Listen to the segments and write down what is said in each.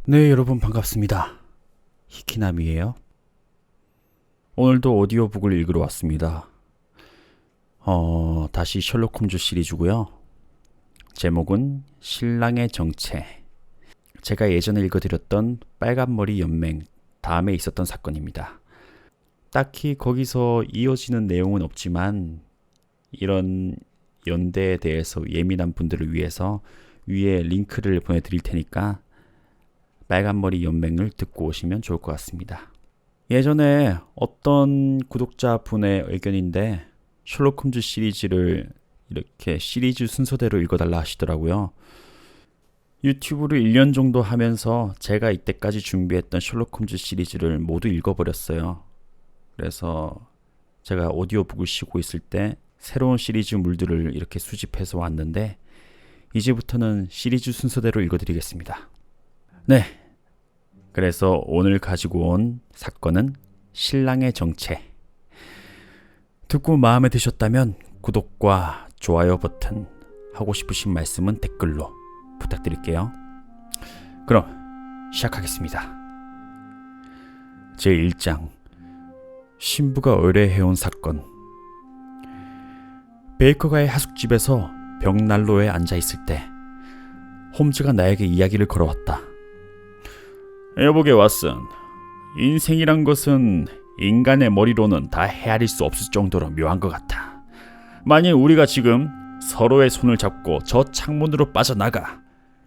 네, 여러분 반갑습니다. 히키남이에요. 오늘도 오디오북을 읽으러 왔습니다. 다시 셜록 홈즈 시리즈고요. 제목은 신랑의 정체. 제가 예전에 읽어드렸던 빨간머리 연맹 다음에 있었던 사건입니다. 딱히 거기서 이어지는 내용은 없지만 이런 연대에 대해서 예민한 분들을 위해서 위에 링크를 보내드릴 테니까 빨간머리 연맹을 듣고 오시면 좋을 것 같습니다. 예전에 어떤 구독자분의 의견인데 셜록 홈즈 시리즈를 이렇게 시리즈 순서대로 읽어달라 하시더라고요. 유튜브를 1년 정도 하면서 제가 이때까지 준비했던 셜록 홈즈 시리즈를 모두 읽어버렸어요. 그래서 제가 오디오북을 쉬고 있을 때 새로운 시리즈 물들을 이렇게 수집해서 왔는데 이제부터는 시리즈 순서대로 읽어드리겠습니다. 네, 그래서 오늘 가지고 온 사건은 신랑의 정체. 듣고 마음에 드셨다면 구독과 좋아요 버튼, 하고 싶으신 말씀은 댓글로 부탁드릴게요. 그럼 시작하겠습니다. 제1장 신부가 의뢰해온 사건. 베이커가의 하숙집에서 벽난로에 앉아있을 때 홈즈가 나에게 이야기를 걸어왔다. 여보게 왓슨, 인생이란 것은 인간의 머리로는 다 헤아릴 수 없을 정도로 묘한 것 같아. 만일 우리가 지금 서로의 손을 잡고 저 창문으로 빠져나가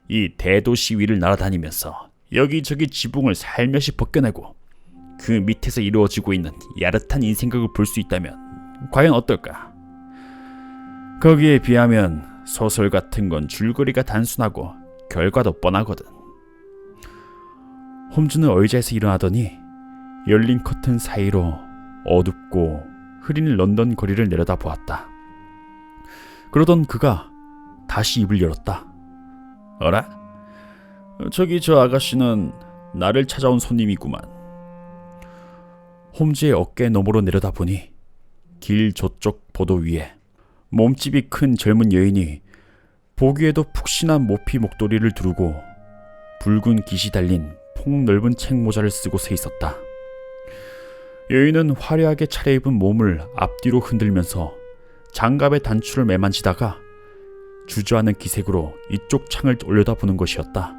이 대도시 위를 날아다니면서 여기저기 지붕을 살며시 벗겨내고 그 밑에서 이루어지고 있는 야릇한 인생극을 볼 수 있다면 과연 어떨까? 거기에 비하면 소설 같은 건 줄거리가 단순하고 결과도 뻔하거든. 홈즈는 의자에서 일어나더니 열린 커튼 사이로 어둡고 흐린 런던 거리를 내려다보았다. 그러던 그가 다시 입을 열었다. 어라? 저기 저 아가씨는 나를 찾아온 손님이구만. 홈즈의 어깨 너머로 내려다보니 길 저쪽 보도 위에 몸집이 큰 젊은 여인이 보기에도 푹신한 모피 목도리를 두르고 붉은 깃이 달린 폭넓은 책모자를 쓰고 서 있었다. 여인은 화려하게 차려입은 몸을 앞뒤로 흔들면서 장갑의 단추를 매만지다가 주저하는 기색으로 이쪽 창을 올려다보는 것이었다.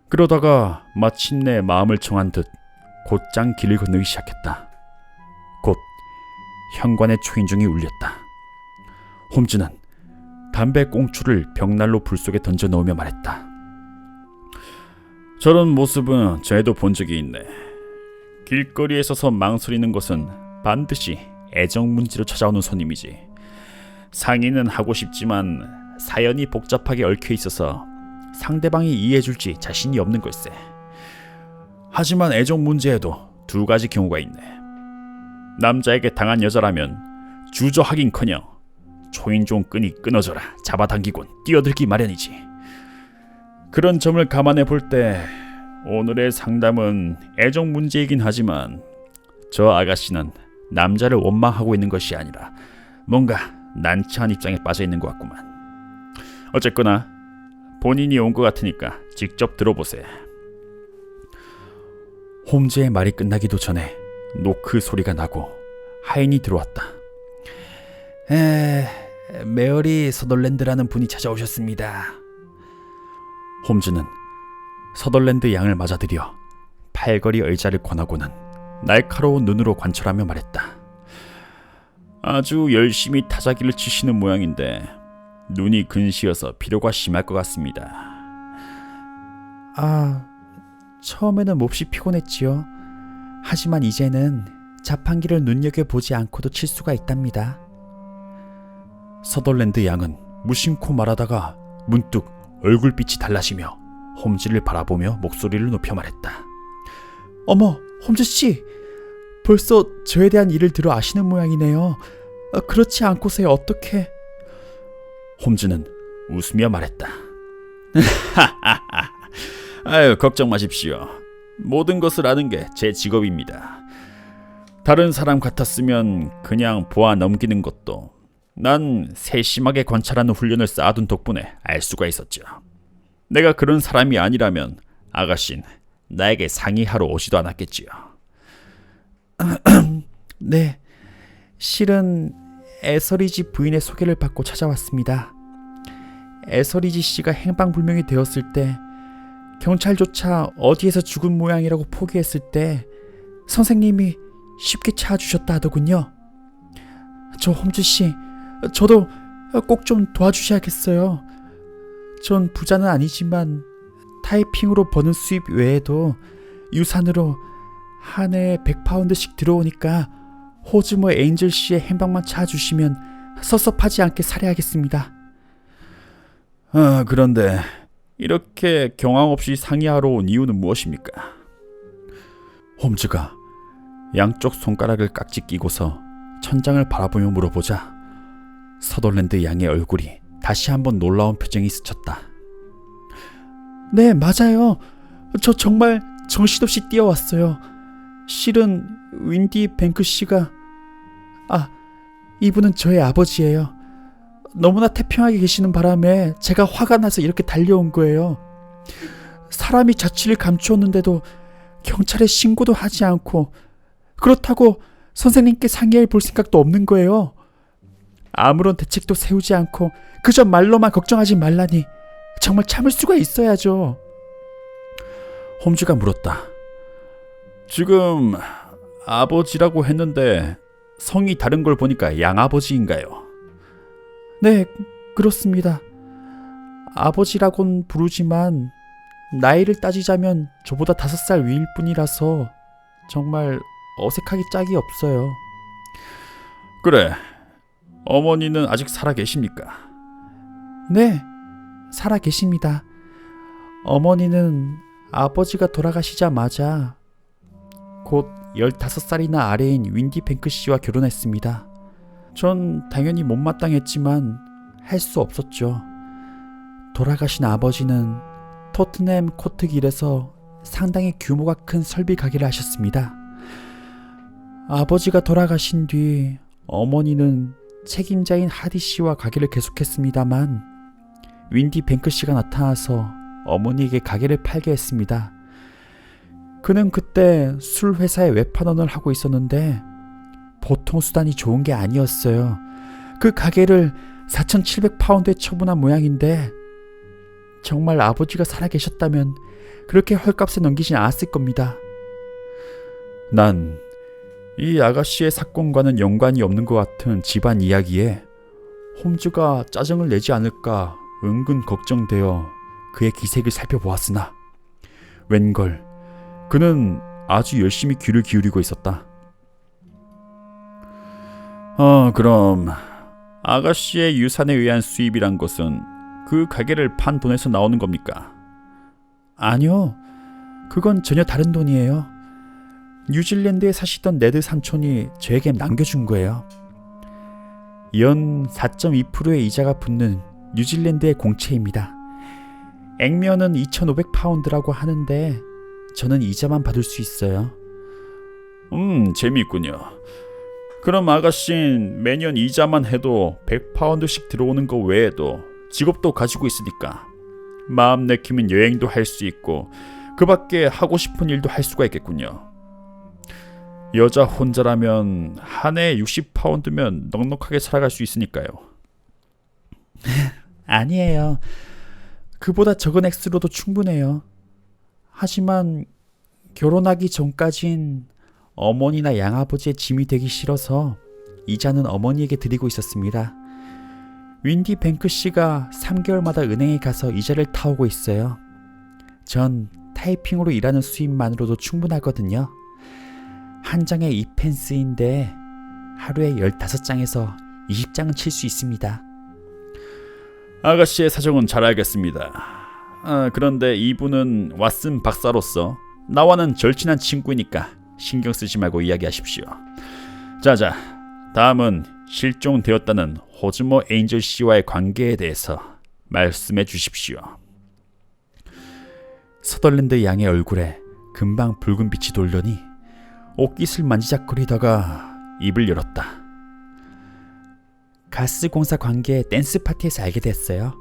그러다가 마침내 마음을 정한 듯 곧장 길을 건너기 시작했다. 곧 현관의 초인종이 울렸다. 홈즈는 담배 꽁초를 벽난로 불 속에 던져 넣으며 말했다. 저런 모습은 전에도 본 적이 있네. 길거리에 서서 망설이는 것은 반드시 애정문지로 찾아오는 손님이지. 상의는 하고 싶지만 사연이 복잡하게 얽혀 있어서 상대방이 이해해줄지 자신이 없는 걸세. 하지만 애정문제에도 두 가지 경우가 있네. 남자에게 당한 여자라면 주저하긴커녕 초인종 끈이 끊어져라 잡아당기곤 뛰어들기 마련이지. 그런 점을 감안해 볼 때 오늘의 상담은 애정 문제이긴 하지만 저 아가씨는 남자를 원망하고 있는 것이 아니라 뭔가 난처한 입장에 빠져 있는 것 같구만. 어쨌거나 본인이 온 것 같으니까 직접 들어보세. 홈즈의 말이 끝나기도 전에 노크 소리가 나고 하인이 들어왔다. 메어리 서덜랜드라는 분이 찾아오셨습니다. 홈즈는 서덜랜드 양을 맞아들여 팔걸이 의자를 권하고는 날카로운 눈으로 관찰하며 말했다. 아주 열심히 타자기를 치시는 모양인데 눈이 근시여서 피로가 심할 것 같습니다. 처음에는 몹시 피곤했지요. 하지만 이제는 자판기를 눈여겨보지 않고도 칠 수가 있답니다. 서덜랜드 양은 무심코 말하다가 문득 얼굴빛이 달라지며 홈즈를 바라보며 목소리를 높여 말했다. 어머, 홈즈씨! 벌써 저에 대한 일을 들어 아시는 모양이네요. 그렇지 않고서야 어떻게... 홈즈는 웃으며 말했다. 아유, 걱정 마십시오. 모든 것을 아는 게 제 직업입니다. 다른 사람 같았으면 그냥 보아 넘기는 것도 난 세심하게 관찰하는 훈련을 쌓아둔 덕분에 알 수가 있었죠. 내가 그런 사람이 아니라면 아가씨는 나에게 상의하러 오지도 않았겠지요. 네, 실은 에서리지 부인의 소개를 받고 찾아왔습니다. 에서리지 씨가 행방불명이 되었을 때 경찰조차 어디에서 죽은 모양이라고 포기했을 때 선생님이 쉽게 찾아주셨다 하더군요. 저 홈즈 씨, 저도 꼭 좀 도와주셔야겠어요. 전 부자는 아니지만 타이핑으로 버는 수입 외에도 유산으로 한 해에 100파운드씩 들어오니까 호즈머 에인즐 씨의 행방만 찾아주시면 섭섭하지 않게 살해하겠습니다. 그런데 이렇게 경황 없이 상의하러 온 이유는 무엇입니까? 홈즈가 양쪽 손가락을 깍지 끼고서 천장을 바라보며 물어보자 서덜랜드 양의 얼굴이 다시 한번 놀라운 표정이 스쳤다. 네, 맞아요. 저 정말 정신없이 뛰어왔어요. 실은 윈디 뱅크 씨가 이분은 저의 아버지예요. 너무나 태평하게 계시는 바람에 제가 화가 나서 이렇게 달려온 거예요. 사람이 자취를 감추었는데도 경찰에 신고도 하지 않고 그렇다고 선생님께 상의해 볼 생각도 없는 거예요. 아무런 대책도 세우지 않고 그저 말로만 걱정하지 말라니 정말 참을 수가 있어야죠. 홈즈가 물었다. 지금 아버지라고 했는데 성이 다른 걸 보니까 양아버지인가요? 네, 그렇습니다. 아버지라곤 부르지만 나이를 따지자면 저보다 5살 위일 뿐이라서 정말 어색하기 짝이 없어요. 그래, 어머니는 아직 살아 계십니까? 네, 살아 계십니다. 어머니는 아버지가 돌아가시자마자 곧 15살이나 아래인 윈디 뱅크 씨와 결혼했습니다. 전 당연히 못마땅했지만 할 수 없었죠. 돌아가신 아버지는 토트넘 코트 길에서 상당히 규모가 큰 설비 가게를 하셨습니다. 아버지가 돌아가신 뒤 어머니는 책임자인 하디 씨와 가게를 계속했습니다만 윈디 뱅크 씨가 나타나서 어머니에게 가게를 팔게 했습니다. 그는 그때 술 회사의 외판원을 하고 있었는데 보통 수단이 좋은 게 아니었어요. 그 가게를 4,700파운드에 처분한 모양인데 정말 아버지가 살아계셨다면 그렇게 헐값에 넘기진 않았을 겁니다. 난 이 아가씨의 사건과는 연관이 없는 것 같은 집안 이야기에 홈즈가 짜증을 내지 않을까 은근 걱정되어 그의 기색을 살펴보았으나 웬걸 그는 아주 열심히 귀를 기울이고 있었다. 그럼 아가씨의 유산에 의한 수입이란 것은 그 가게를 판 돈에서 나오는 겁니까? 아니요, 그건 전혀 다른 돈이에요. 뉴질랜드에 사시던 네드 삼촌이 저에게 남겨준 거예요. 연 4.2%의 이자가 붙는 뉴질랜드의 공채입니다. 액면은 2,500파운드라고 하는데 저는 이자만 받을 수 있어요. 재미있군요. 그럼 아가씨는 매년 이자만 해도 100파운드씩 들어오는 거 외에도 직업도 가지고 있으니까 마음 내키면 여행도 할 수 있고 그 밖에 하고 싶은 일도 할 수가 있겠군요. 여자 혼자라면 한 해에 60파운드면 넉넉하게 살아갈 수 있으니까요. 아니에요. 그보다 적은 액수로도 충분해요. 하지만 결혼하기 전까진 어머니나 양아버지의 짐이 되기 싫어서 이자는 어머니에게 드리고 있었습니다. 윈디 뱅크 씨가 3개월마다 은행에 가서 이자를 타오고 있어요. 전 타이핑으로 일하는 수입만으로도 충분하거든요. 한 장에 2펜스인데 하루에 15장에서 20장은 칠 수 있습니다. 아가씨의 사정은 잘 알겠습니다. 그런데 이분은 왓슨 박사로서 나와는 절친한 친구이니까 신경 쓰지 말고 이야기하십시오. 자자, 다음은 실종되었다는 호즈머 에인즐 씨와의 관계에 대해서 말씀해 주십시오. 서덜랜드 양의 얼굴에 금방 붉은 빛이 돌려니 옷깃을 만지작거리다가 입을 열었다. 가스공사 관계 댄스 파티에서 알게 됐어요.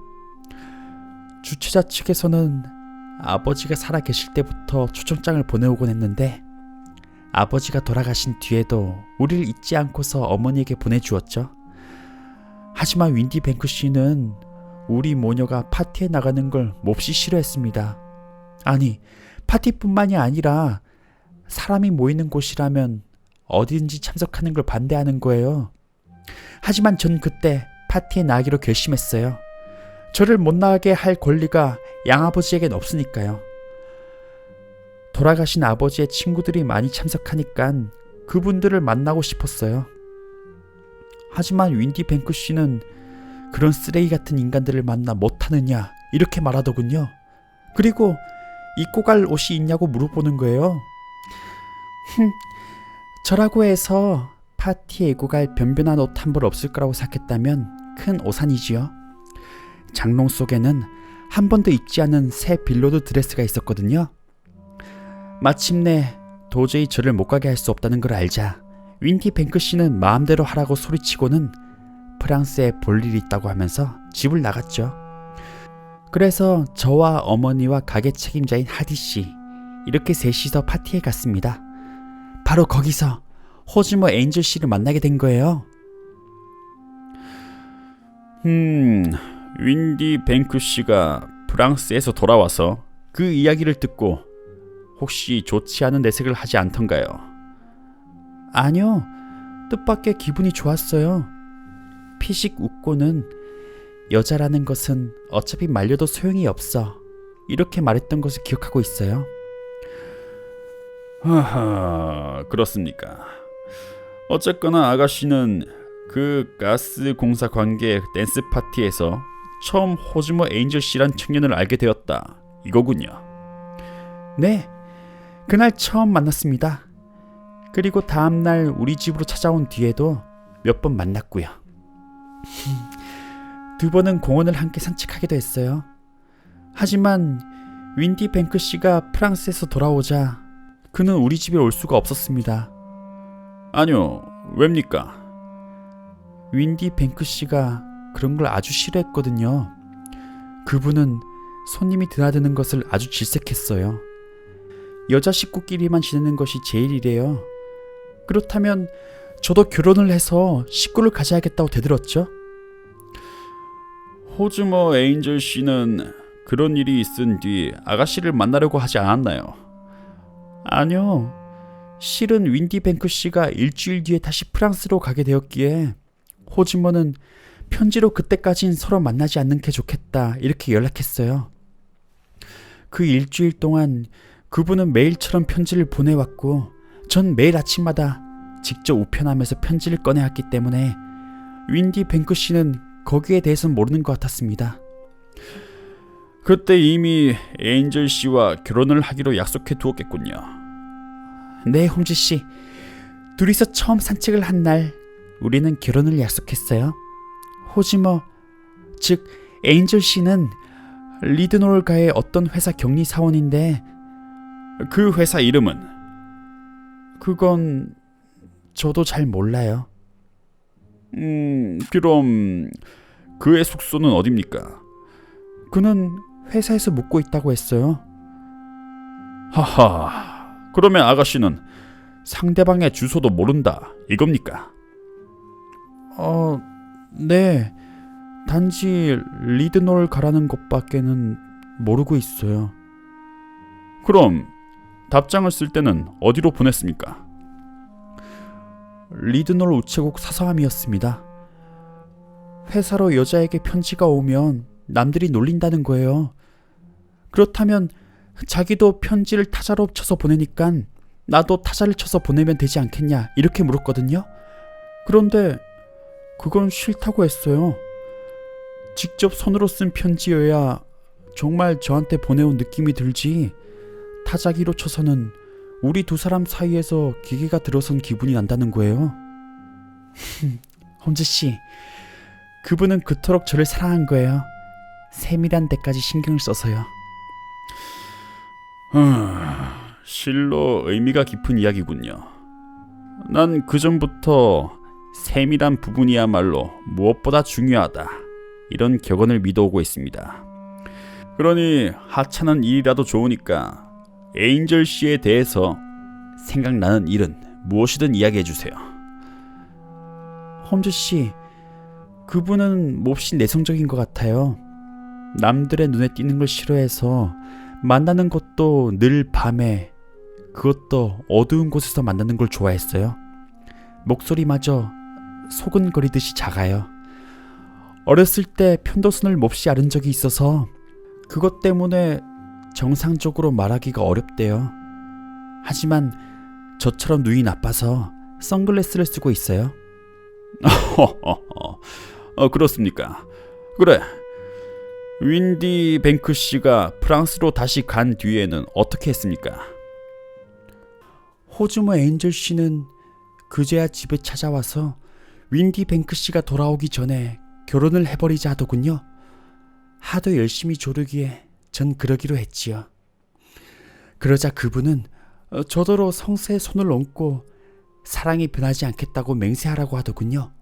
주최자 측에서는 아버지가 살아계실 때부터 초청장을 보내오곤 했는데 아버지가 돌아가신 뒤에도 우리를 잊지 않고서 어머니에게 보내주었죠. 하지만 윈디 뱅크씨는 우리 모녀가 파티에 나가는 걸 몹시 싫어했습니다. 아니, 파티뿐만이 아니라 사람이 모이는 곳이라면 어디든지 참석하는 걸 반대하는 거예요. 하지만 전 그때 파티에 나가기로 결심했어요. 저를 못 나가게 할 권리가 양아버지에겐 없으니까요. 돌아가신 아버지의 친구들이 많이 참석하니까 그분들을 만나고 싶었어요. 하지만 윈디 뱅크씨는 그런 쓰레기 같은 인간들을 만나 못하느냐 이렇게 말하더군요. 그리고 입고 갈 옷이 있냐고 물어보는 거예요. 저라고 해서 파티에 입고 갈 변변한 옷 한 벌 없을 거라고 생각했다면 큰 오산이지요. 장롱 속에는 한 번도 입지 않은 새 빌로드 드레스가 있었거든요. 마침내 도저히 저를 못 가게 할 수 없다는 걸 알자 윈디 뱅크씨는 마음대로 하라고 소리치고는 프랑스에 볼 일이 있다고 하면서 집을 나갔죠. 그래서 저와 어머니와 가게 책임자인 하디씨 이렇게 셋이서 파티에 갔습니다. 바로 거기서 호즈머 에인절씨를 만나게 된 거예요. 윈디 뱅크씨가 프랑스에서 돌아와서 그 이야기를 듣고 혹시 좋지 않은 내색을 하지 않던가요? 아니요, 뜻밖의 기분이 좋았어요. 피식 웃고는 여자라는 것은 어차피 말려도 소용이 없어 이렇게 말했던 것을 기억하고 있어요. 하하, 그렇습니까? 어쨌거나 아가씨는 그 가스 공사 관계 댄스 파티에서 처음 호즈머 에인절씨란 청년을 알게 되었다 이거군요. 네, 그날 처음 만났습니다. 그리고 다음날 우리 집으로 찾아온 뒤에도 몇 번 만났고요. 두 번은 공원을 함께 산책하기도 했어요. 하지만 윈디 뱅크씨가 프랑스에서 돌아오자 그는 우리 집에 올 수가 없었습니다. 아니요, 왜입니까? 윈디 뱅크씨가 그런 걸 아주 싫어했거든요. 그분은 손님이 드나드는 것을 아주 질색했어요. 여자 식구끼리만 지내는 것이 제일이래요. 그렇다면 저도 결혼을 해서 식구를 가져야겠다고 대들었죠. 호즈머 에인절씨는 그런 일이 있은 뒤 아가씨를 만나려고 하지 않았나요? 아니요. 실은 윈디 뱅크씨가 일주일 뒤에 다시 프랑스로 가게 되었기에 호즈머는 편지로 그때까진 서로 만나지 않는 게 좋겠다 이렇게 연락했어요. 그 일주일 동안 그분은 매일처럼 편지를 보내왔고 전 매일 아침마다 직접 우편함에서 편지를 꺼내왔기 때문에 윈디 뱅크씨는 거기에 대해서는 모르는 것 같았습니다. 그때 이미 에인절씨와 결혼을 하기로 약속해 두었겠군요. 네, 홈즈씨. 둘이서 처음 산책을 한 날 우리는 결혼을 약속했어요. 호즈머, 즉 에인절씨는 리드놀가의 어떤 회사 격리 사원인데 그 회사 이름은? 그건 저도 잘 몰라요. 그럼 그의 숙소는 어딥니까? 그는 회사에서 묵고 있다고 했어요. 하하, 그러면 아가씨는 상대방의 주소도 모른다 이겁니까? 네. 단지 리드놀 가라는 것밖에는 모르고 있어요. 그럼 답장을 쓸 때는 어디로 보냈습니까? 리드놀 우체국 사서함이었습니다. 회사로 여자에게 편지가 오면 남들이 놀린다는 거예요. 그렇다면 자기도 편지를 타자로 쳐서 보내니까 나도 타자를 쳐서 보내면 되지 않겠냐 이렇게 물었거든요. 그런데 그건 싫다고 했어요. 직접 손으로 쓴 편지여야 정말 저한테 보내온 느낌이 들지 타자기로 쳐서는 우리 두 사람 사이에서 기계가 들어선 기분이 난다는 거예요. 홈즈씨, 그분은 그토록 저를 사랑한 거예요. 세밀한 데까지 신경을 써서요. 실로 의미가 깊은 이야기군요. 난 그전부터 세밀한 부분이야말로 무엇보다 중요하다 이런 격언을 믿어오고 있습니다. 그러니 하찮은 일이라도 좋으니까 에인절 씨에 대해서 생각나는 일은 무엇이든 이야기해 주세요. 홈즈 씨, 그분은 몹시 내성적인 것 같아요. 남들의 눈에 띄는 걸 싫어해서 만나는 것도 늘 밤에, 그것도 어두운 곳에서 만나는 걸 좋아했어요. 목소리마저 소근거리듯이 작아요. 어렸을 때 편도선을 몹시 앓은 적이 있어서 그것 때문에 정상적으로 말하기가 어렵대요. 하지만 저처럼 눈이 나빠서 선글라스를 쓰고 있어요. 그렇습니까? 그래. 윈디 뱅크 씨가 프랑스로 다시 간 뒤에는 어떻게 했습니까? 호주머 에인절 씨는 그제야 집에 찾아와서 윈디 뱅크 씨가 돌아오기 전에 결혼을 해버리자 하더군요. 하도 열심히 조르기에 전 그러기로 했지요. 그러자 그분은 저더러 성새에 손을 얹고 사랑이 변하지 않겠다고 맹세하라고 하더군요.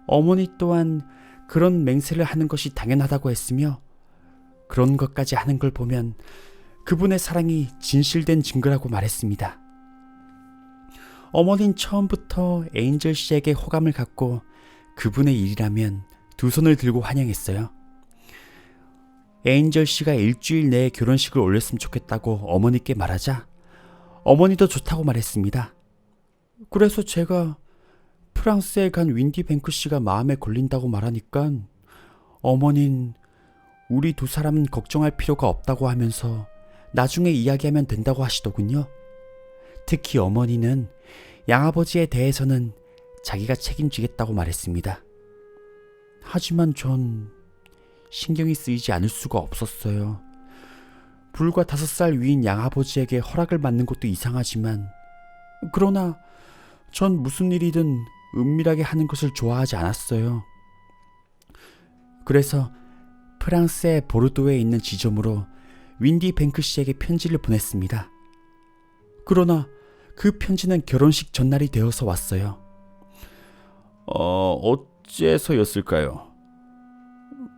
어머니 또한 그런 맹세를 하는 것이 당연하다고 했으며 그런 것까지 하는 걸 보면 그분의 사랑이 진실된 증거라고 말했습니다. 어머니는 처음부터 에인절 씨에게 호감을 갖고 그분의 일이라면 두 손을 들고 환영했어요. 에인절 씨가 일주일 내에 결혼식을 올렸으면 좋겠다고 어머니께 말하자 어머니도 좋다고 말했습니다. 그래서 제가 프랑스에 간 윈디 뱅크 씨가 마음에 걸린다고 말하니까 어머니는 우리 두 사람은 걱정할 필요가 없다고 하면서 나중에 이야기하면 된다고 하시더군요. 특히 어머니는 양아버지에 대해서는 자기가 책임지겠다고 말했습니다. 하지만 전 신경이 쓰이지 않을 수가 없었어요. 불과 5살 위인 양아버지에게 허락을 받는 것도 이상하지만 그러나 전 무슨 일이든 은밀하게 하는 것을 좋아하지 않았어요. 그래서 프랑스의 보르도에 있는 지점으로 윈디 뱅크 씨에게 편지를 보냈습니다. 그러나 그 편지는 결혼식 전날이 되어서 왔어요. 어째서였을까요?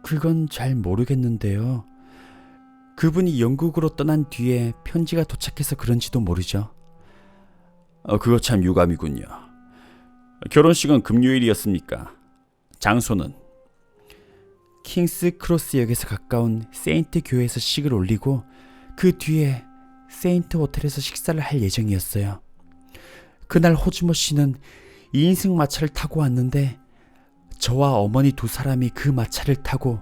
그건 잘 모르겠는데요. 그분이 영국으로 떠난 뒤에 편지가 도착해서 그런지도 모르죠. 그거 참 유감이군요. 결혼식은 금요일이었습니까? 장소는? 킹스 크로스역에서 가까운 세인트 교회에서 식을 올리고 그 뒤에 세인트 호텔에서 식사를 할 예정이었어요. 그날 호주머 씨는 2인승 마차를 타고 왔는데 저와 어머니 두 사람이 그 마차를 타고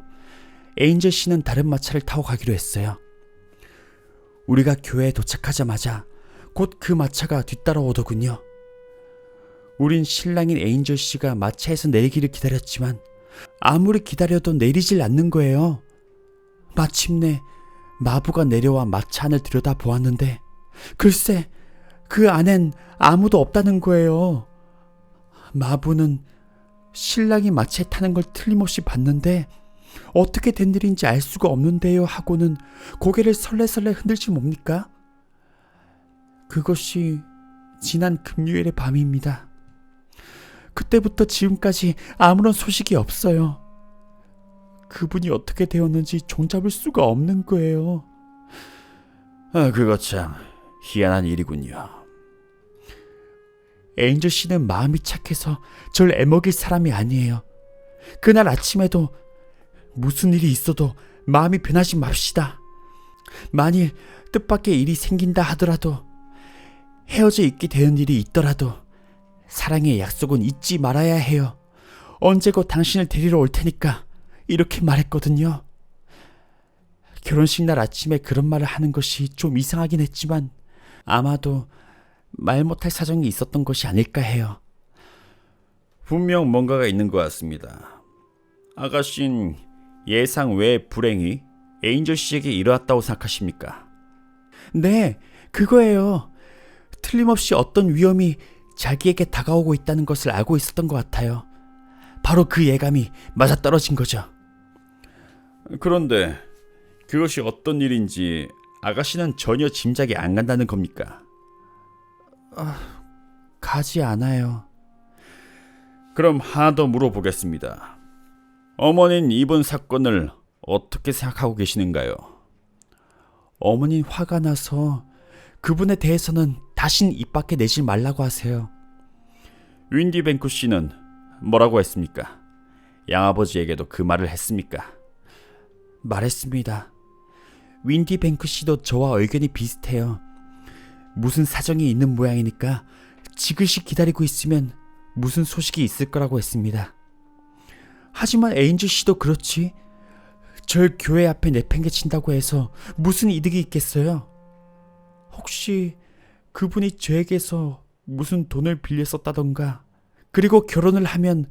에인절 씨는 다른 마차를 타고 가기로 했어요. 우리가 교회에 도착하자마자 곧 그 마차가 뒤따라오더군요. 우린 신랑인 에인절 씨가 마차에서 내리기를 기다렸지만 아무리 기다려도 내리질 않는 거예요. 마침내 마부가 내려와 마차 안을 들여다보았는데 글쎄 그 안엔 아무도 없다는 거예요. 마부는 신랑이 마차에 타는 걸 틀림없이 봤는데 어떻게 된 일인지 알 수가 없는데요 하고는 고개를 설레설레 흔들지 뭡니까? 그것이 지난 금요일의 밤입니다. 그때부터 지금까지 아무런 소식이 없어요. 그분이 어떻게 되었는지 종잡을 수가 없는 거예요. 그거 참 희한한 일이군요. 에인절 씨는 마음이 착해서 절 애먹일 사람이 아니에요. 그날 아침에도 무슨 일이 있어도 마음이 변하지 맙시다. 만일 뜻밖의 일이 생긴다 하더라도 헤어져 있게 되는 일이 있더라도 사랑의 약속은 잊지 말아야 해요. 언제고 당신을 데리러 올 테니까 이렇게 말했거든요. 결혼식 날 아침에 그런 말을 하는 것이 좀 이상하긴 했지만 아마도 말 못할 사정이 있었던 것이 아닐까 해요. 분명 뭔가가 있는 것 같습니다. 아가씨는 예상 외의 불행이 에인절 씨에게 일어났다고 생각하십니까? 네, 그거예요. 틀림없이 어떤 위험이 자기에게 다가오고 있다는 것을 알고 있었던 것 같아요. 바로 그 예감이 맞아떨어진 거죠. 그런데 그것이 어떤 일인지 아가씨는 전혀 짐작이 안 간다는 겁니까? 가지 않아요. 그럼 하나 더 물어보겠습니다. 어머니는 이번 사건을 어떻게 생각하고 계시는가요? 어머닌 화가 나서 그분에 대해서는 다신 입 밖에 내지 말라고 하세요. 윈디 뱅크 씨는 뭐라고 했습니까? 양아버지에게도 그 말을 했습니까? 말했습니다. 윈디 뱅크 씨도 저와 의견이 비슷해요. 무슨 사정이 있는 모양이니까 지그시 기다리고 있으면 무슨 소식이 있을 거라고 했습니다. 하지만 에인즐 씨도 그렇지. 절 교회 앞에 내팽개친다고 해서 무슨 이득이 있겠어요? 혹시 그분이 저에게서 무슨 돈을 빌렸었다던가, 그리고 결혼을 하면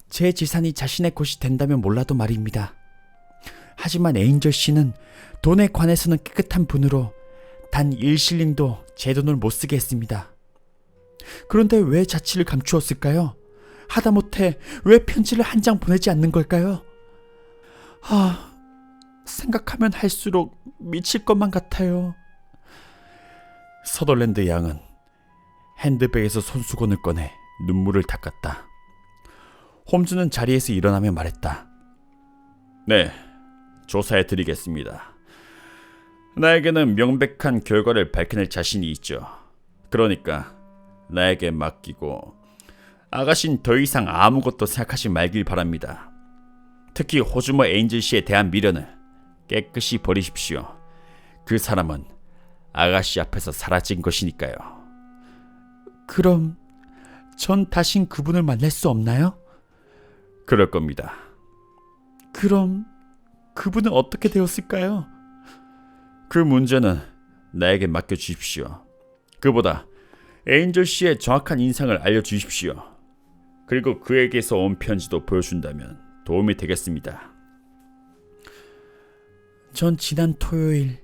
제 재산이 자신의 것이 된다면 몰라도 말입니다. 하지만 에인즐 씨는 돈에 관해서는 깨끗한 분으로 단 1실링도 제 돈을 못 쓰게 했습니다. 그런데 왜 자취를 감추었을까요? 하다못해 왜 편지를 한 장 보내지 않는 걸까요? 생각하면 할수록 미칠 것만 같아요. 서덜랜드 양은 핸드백에서 손수건을 꺼내 눈물을 닦았다. 홈즈는 자리에서 일어나며 말했다. 네, 조사해드리겠습니다. 나에게는 명백한 결과를 밝혀낼 자신이 있죠. 그러니까 나에게 맡기고 아가씨는 더 이상 아무것도 생각하지 말길 바랍니다. 특히 호주머 에인즐 씨에 대한 미련을 깨끗이 버리십시오. 그 사람은 아가씨 앞에서 사라진 것이니까요. 그럼 전 다신 그분을 만날 수 없나요? 그럴 겁니다. 그럼 그분은 어떻게 되었을까요? 그 문제는 나에게 맡겨주십시오. 그보다 에인즐 씨의 정확한 인상을 알려주십시오. 그리고 그에게서 온 편지도 보여준다면 도움이 되겠습니다. 전 지난 토요일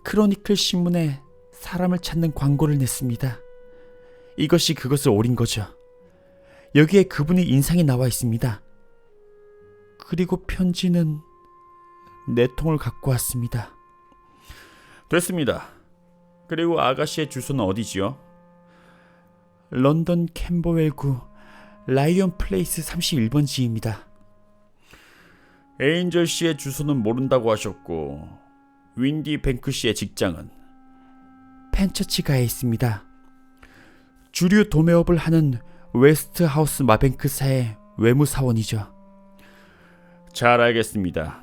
크로니클 신문에 사람을 찾는 광고를 냈습니다. 이것이 그것을 오린 거죠. 여기에 그분의 인상이 나와 있습니다. 그리고 편지는 4통을 갖고 왔습니다. 됐습니다. 그리고 아가씨의 주소는 어디지요? 런던 캠버웰구 라이언 플레이스 31번지입니다. 에인즐 씨의 주소는 모른다고 하셨고 윈디 뱅크 씨의 직장은? 펜처치가에 있습니다. 주류 도매업을 하는 웨스트하우스 마뱅크사의 외무사원이죠. 잘 알겠습니다.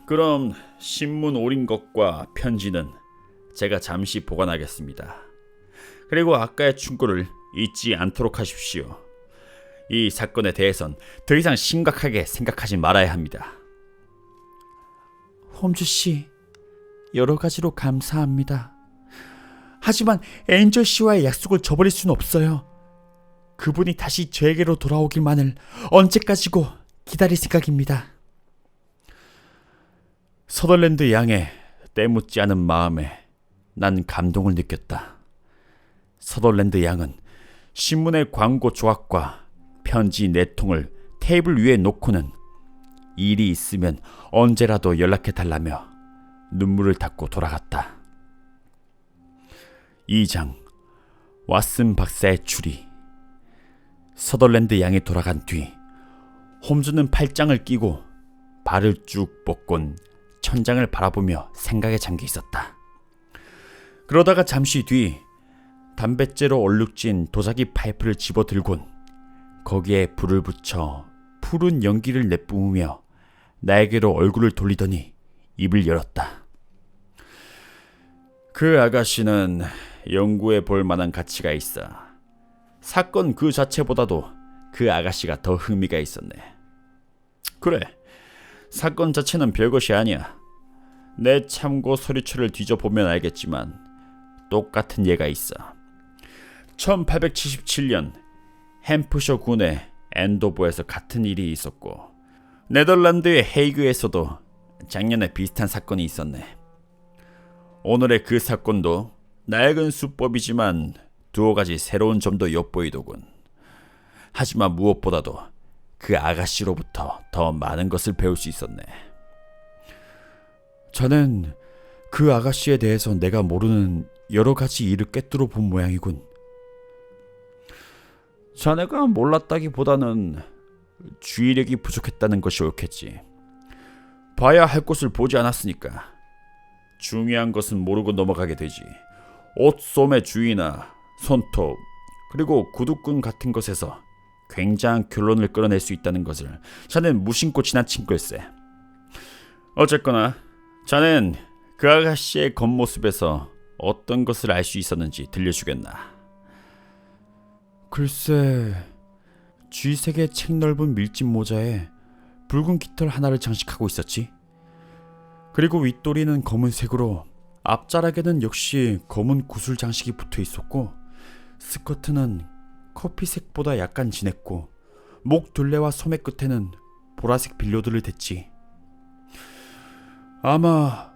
그럼 신문 오린 것과 편지는 제가 잠시 보관하겠습니다. 그리고 아까의 충고를 잊지 않도록 하십시오. 이 사건에 대해선 더 이상 심각하게 생각하지 말아야 합니다. 홈즈 씨, 여러 가지로 감사합니다. 하지만 에인즐 씨와의 약속을 저버릴 수는 없어요. 그분이 다시 저에게로 돌아오길만을 언제까지고 기다릴 생각입니다. 서덜랜드 양의 때묻지 않은 마음에 난 감동을 느꼈다. 서덜랜드 양은 신문의 광고 조각과 편지 4통을 테이블 위에 놓고는 일이 있으면 언제라도 연락해달라며 눈물을 닦고 돌아갔다. 2장 왓슨 박사의 추리. 서덜랜드 양이 돌아간 뒤 홈즈는 팔짱을 끼고 발을 쭉 뻗곤 천장을 바라보며 생각에 잠겨 있었다. 그러다가 잠시 뒤 담뱃재로 얼룩진 도자기 파이프를 집어들곤 거기에 불을 붙여 푸른 연기를 내뿜으며 나에게로 얼굴을 돌리더니 입을 열었다. 그 아가씨는 연구해 볼 만한 가치가 있어. 사건 그 자체보다도 그 아가씨가 더 흥미가 있었네. 그래, 사건 자체는 별것이 아니야. 내 참고 서류처를 뒤져보면 알겠지만 똑같은 예가 있어. 1877년 햄프셔 군의 앤도버에서 같은 일이 있었고 네덜란드의 헤이그에서도 작년에 비슷한 사건이 있었네. 오늘의 그 사건도 낡은 수법이지만 두어 가지 새로운 점도 엿보이더군. 하지만 무엇보다도 그 아가씨로부터 더 많은 것을 배울 수 있었네. 저는 그 아가씨에 대해서 내가 모르는 여러 가지 일을 꿰뚫어 본 모양이군. 자네가 몰랐다기보다는 주의력이 부족했다는 것이 옳겠지. 봐야 할 곳을 보지 않았으니까. 중요한 것은 모르고 넘어가게 되지. 옷소매 주위나 손톱 그리고 구두끈 같은 것에서 굉장한 결론을 끌어낼 수 있다는 것을 자넨 무심코 지나친 걸세. 어쨌거나 자넨 그 아가씨의 겉모습에서 어떤 것을 알 수 있었는지 들려주겠나? 글쎄, 쥐색의 책 넓은 밀짚 모자에 붉은 깃털 하나를 장식하고 있었지. 그리고 윗도리는 검은색으로 앞자락에는 역시 검은 구슬 장식이 붙어 있었고 스커트는 커피색보다 약간 진했고 목 둘레와 소매 끝에는 보라색 빌로드를 댔지. 아마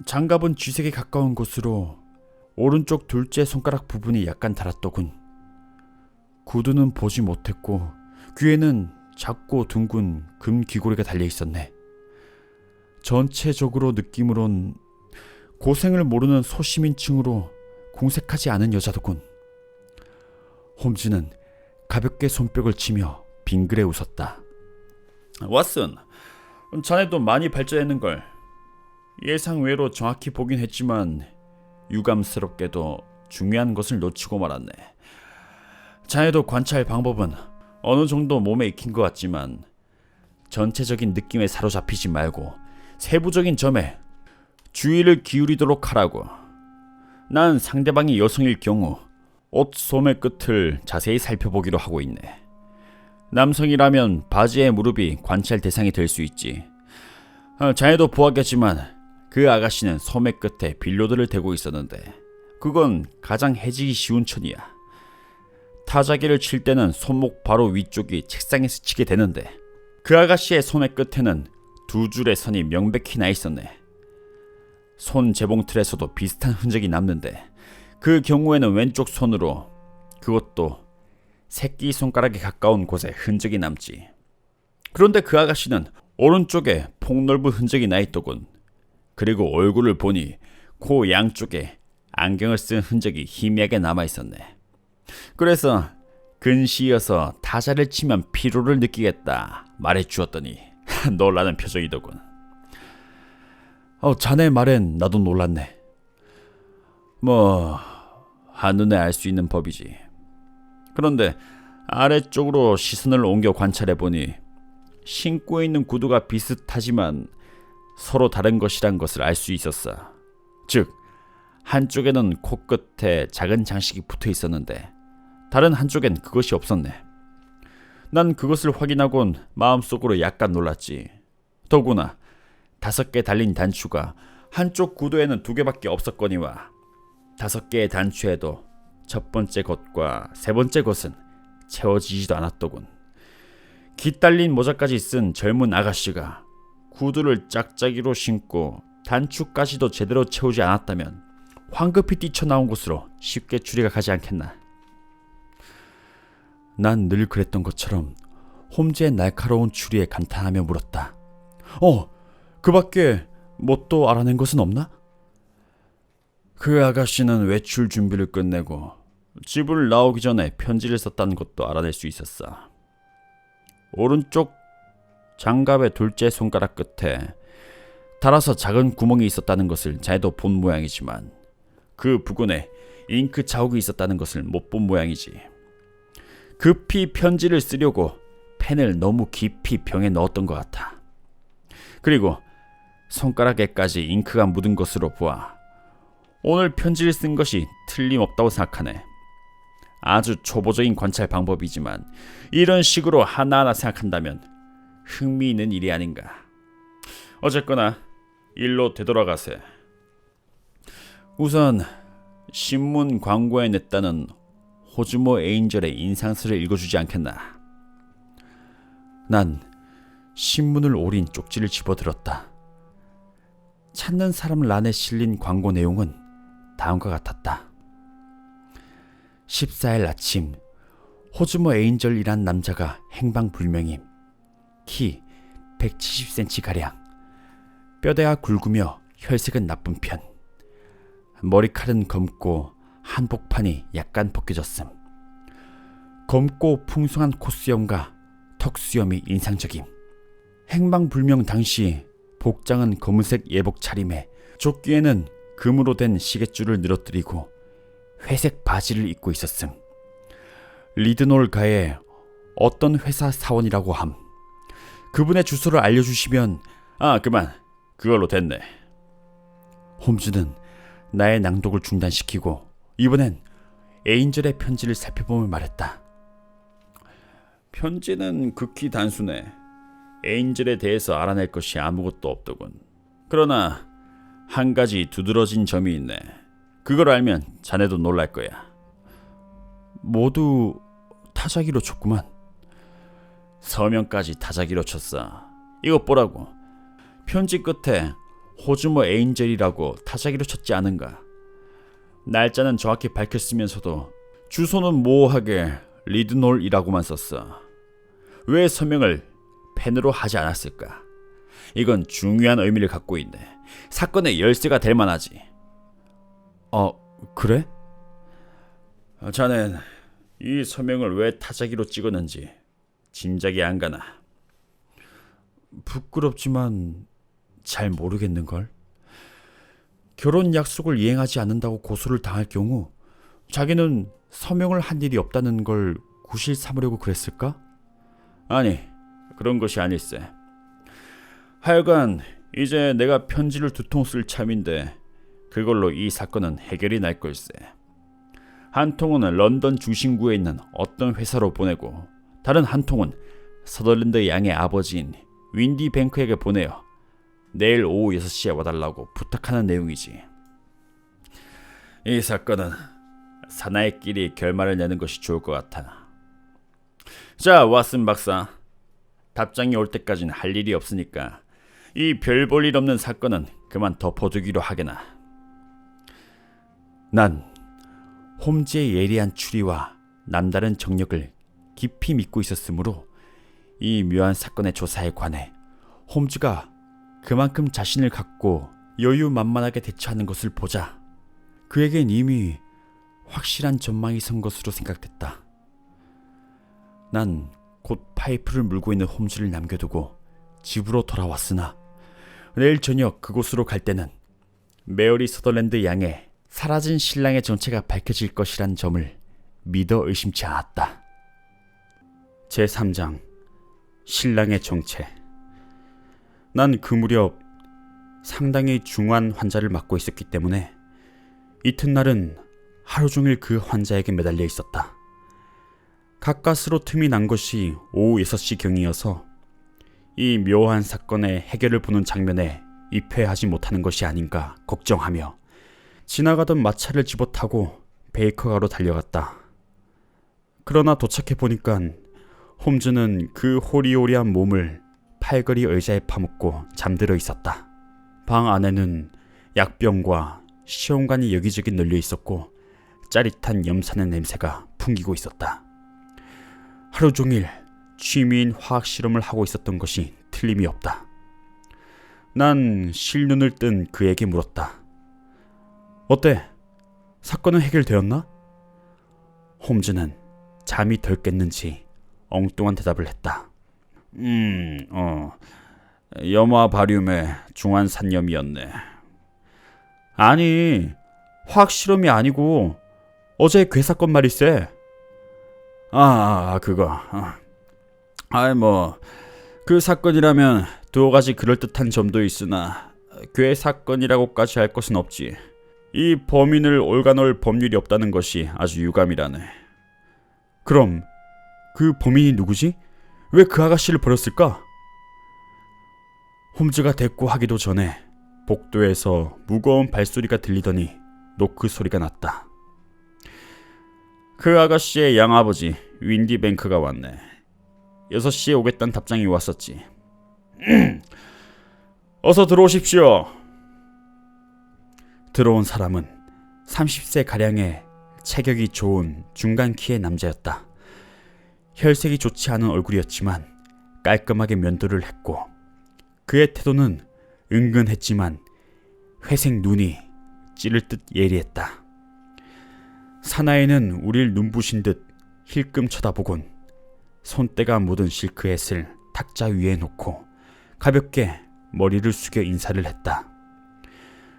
장갑은 쥐색에 가까운 곳으로 오른쪽 둘째 손가락 부분이 약간 닳았더군. 구두는 보지 못했고 귀에는 작고 둥근 금 귀고리가 달려 있었네. 전체적으로 느낌으론 고생을 모르는 소시민층으로 공색하지 않은 여자더군. 홈즈는 가볍게 손뼉을 치며 빙그레 웃었다. 왓슨, 자네도 많이 발전했는걸. 예상외로 정확히 보긴 했지만 유감스럽게도 중요한 것을 놓치고 말았네. 자네도 관찰 방법은 어느 정도 몸에 익힌 것 같지만 전체적인 느낌에 사로잡히지 말고 세부적인 점에 주의를 기울이도록 하라고. 난 상대방이 여성일 경우 옷 소매 끝을 자세히 살펴보기로 하고 있네. 남성이라면 바지의 무릎이 관찰 대상이 될 수 있지. 자네도 보았겠지만 그 아가씨는 소매 끝에 빌로드를 대고 있었는데 그건 가장 해지기 쉬운 천이야. 타자기를 칠 때는 손목 바로 위쪽이 책상에 스치게 되는데 그 아가씨의 소매 끝에는 두 줄의 선이 명백히 나 있었네. 손 재봉틀에서도 비슷한 흔적이 남는데 그 경우에는 왼쪽 손으로, 그것도 새끼손가락에 가까운 곳에 흔적이 남지. 그런데 그 아가씨는 오른쪽에 폭넓은 흔적이 나 있더군. 그리고 얼굴을 보니 코 양쪽에 안경을 쓴 흔적이 희미하게 남아 있었네. 그래서 근시여서 타자를 치면 피로를 느끼겠다 말해주었더니 놀라는 표정이더군. 자네 말엔 나도 놀랐네. 뭐 한눈에 알 수 있는 법이지. 그런데 아래쪽으로 시선을 옮겨 관찰해보니 신고 있는 구두가 비슷하지만 서로 다른 것이란 것을 알 수 있었어. 즉 한쪽에는 코끝에 작은 장식이 붙어 있었는데 다른 한쪽엔 그것이 없었네. 난 그것을 확인하곤 마음속으로 약간 놀랐지. 더구나 5개 달린 단추가 한쪽 구두에는 2개밖에 없었거니와 5개의 단추에도 첫 번째 것과 세 번째 것은 채워지지도 않았더군. 깃달린 모자까지 쓴 젊은 아가씨가 구두를 짝짝이로 신고 단추까지도 제대로 채우지 않았다면 황급히 뛰쳐나온 곳으로 쉽게 추리가 가지 않겠나. 난 늘 그랬던 것처럼 홈즈의 날카로운 추리에 감탄하며 물었다. 그 밖에 뭐 또 알아낸 것은 없나? 그 아가씨는 외출 준비를 끝내고 집을 나오기 전에 편지를 썼다는 것도 알아낼 수 있었어. 오른쪽 장갑의 둘째 손가락 끝에 달아서 작은 구멍이 있었다는 것을 자네도 본 모양이지만 그 부근에 잉크 자국이 있었다는 것을 못 본 모양이지. 급히 편지를 쓰려고 펜을 너무 깊이 병에 넣었던 것 같아. 그리고 손가락에까지 잉크가 묻은 것으로 보아 오늘 편지를 쓴 것이 틀림없다고 생각하네. 아주 초보적인 관찰 방법이지만 이런 식으로 하나하나 생각한다면 흥미있는 일이 아닌가. 어쨌거나 일로 되돌아가세. 우선 신문 광고에 냈다는 호주모 에인절의 인상서를 읽어주지 않겠나. 난 신문을 오린 쪽지를 집어들었다. 찾는 사람 란에 실린 광고 내용은 다음과 같았다. 14일 아침 호주모 에인절이란 남자가 행방불명임. 키 170cm가량. 뼈대가 굵으며 혈색은 나쁜 편. 머리칼은 검고 한복판이 약간 벗겨졌음. 검고 풍성한 콧수염과 턱수염이 인상적임. 행방불명 당시 복장은 검은색 예복 차림에 조끼에는 금으로 된 시계줄을 늘어뜨리고 회색 바지를 입고 있었음. 리드놀가의 어떤 회사 사원이라고 함. 그분의 주소를 알려주시면. 그만. 그걸로 됐네. 홈즈는 나의 낭독을 중단시키고 이번엔 에인절의 편지를 살펴보며 말했다. 편지는 극히 단순해. 에인절에 대해서 알아낼 것이 아무것도 없더군. 그러나 한 가지 두드러진 점이 있네. 그걸 알면 자네도 놀랄 거야. 모두 타자기로 쳤구만. 서명까지 타자기로 쳤어. 이것 보라고. 편지 끝에 호주머 에인젤이라고 타자기로 쳤지 않은가. 날짜는 정확히 밝혔으면서도 주소는 모호하게 리드놀이라고만 썼어. 왜 서명을 펜으로 하지 않았을까? 이건 중요한 의미를 갖고 있네. 사건의 열쇠가 될 만하지. 그래? 자넨 이 서명을 왜 타자기로 찍었는지 짐작이 안 가나? 부끄럽지만 잘 모르겠는걸. 결혼 약속을 이행하지 않는다고 고소를 당할 경우 자기는 서명을 한 일이 없다는 걸 구실 삼으려고 그랬을까? 아니, 그런 것이 아닐세. 하여간 이제 내가 편지를 2통 쓸 참인데 그걸로 이 사건은 해결이 날 걸세. 한 통은 런던 중심구에 있는 어떤 회사로 보내고 다른 한 통은 서덜랜드 양의 아버지인 윈디 뱅크에게 보내어 내일 오후 6시에 와달라고 부탁하는 내용이지. 이 사건은 사나이끼리 결말을 내는 것이 좋을 것 같아. 자, 왓슨 박사. 답장이 올 때까지는 할 일이 없으니까 이 별 볼 일 없는 사건은 그만 덮어두기로 하게나. 난 홈즈의 예리한 추리와 남다른 정력을 깊이 믿고 있었으므로 이 묘한 사건의 조사에 관해 홈즈가 그만큼 자신을 갖고 여유만만하게 대처하는 것을 보자 그에겐 이미 확실한 전망이 선 것으로 생각됐다. 난 곧 파이프를 물고 있는 홈즈를 남겨두고 집으로 돌아왔으나 내일 저녁 그곳으로 갈 때는 메어리 서덜랜드 양의 사라진 신랑의 정체가 밝혀질 것이란 점을 믿어 의심치 않았다. 제3장 신랑의 정체. 난 그 무렵 상당히 중환 환자를 맡고 있었기 때문에 이튿날은 하루 종일 그 환자에게 매달려 있었다. 가까스로 틈이 난 것이 오후 6시경이어서 이 묘한 사건의 해결을 보는 장면에 입회하지 못하는 것이 아닌가 걱정하며 지나가던 마차를 집어타고 베이커가로 달려갔다. 그러나 도착해 보니까 홈즈는 그 호리호리한 몸을 팔걸이 의자에 파묻고 잠들어 있었다. 방 안에는 약병과 시험관이 여기저기 널려 있었고 짜릿한 염산의 냄새가 풍기고 있었다. 하루 종일 취미인 화학 실험을 하고 있었던 것이 틀림이 없다. 난 실눈을 뜬 그에게 물었다. 어때? 사건은 해결되었나? 홈즈는 잠이 덜 깼는지 엉뚱한 대답을 했다. 염화 바륨의 중환산염이었네. 아니, 화학 실험이 아니고 어제 괴사건 말일세. 그거. 그 사건이라면 두어 가지 그럴듯한 점도 있으나 괴 사건이라고까지 할 것은 없지. 이 범인을 올가놓을 법률이 없다는 것이 아주 유감이라네. 그럼 그 범인이 누구지? 왜 그 아가씨를 버렸을까? 홈즈가 대꾸하기도 전에 복도에서 무거운 발소리가 들리더니 노크 소리가 났다. 그 아가씨의 양아버지 윈디 뱅크가 왔네. 6시에 오겠다는 답장이 왔었지. 어서 들어오십시오. 들어온 사람은 30세 가량의 체격이 좋은 중간 키의 남자였다. 혈색이 좋지 않은 얼굴이었지만 깔끔하게 면도를 했고 그의 태도는 은근했지만 회색 눈이 찌를 듯 예리했다. 사나이는 우릴 눈부신 듯 힐끔 쳐다보곤 손때가 묻은 실크햇을 탁자 위에 놓고 가볍게 머리를 숙여 인사를 했다.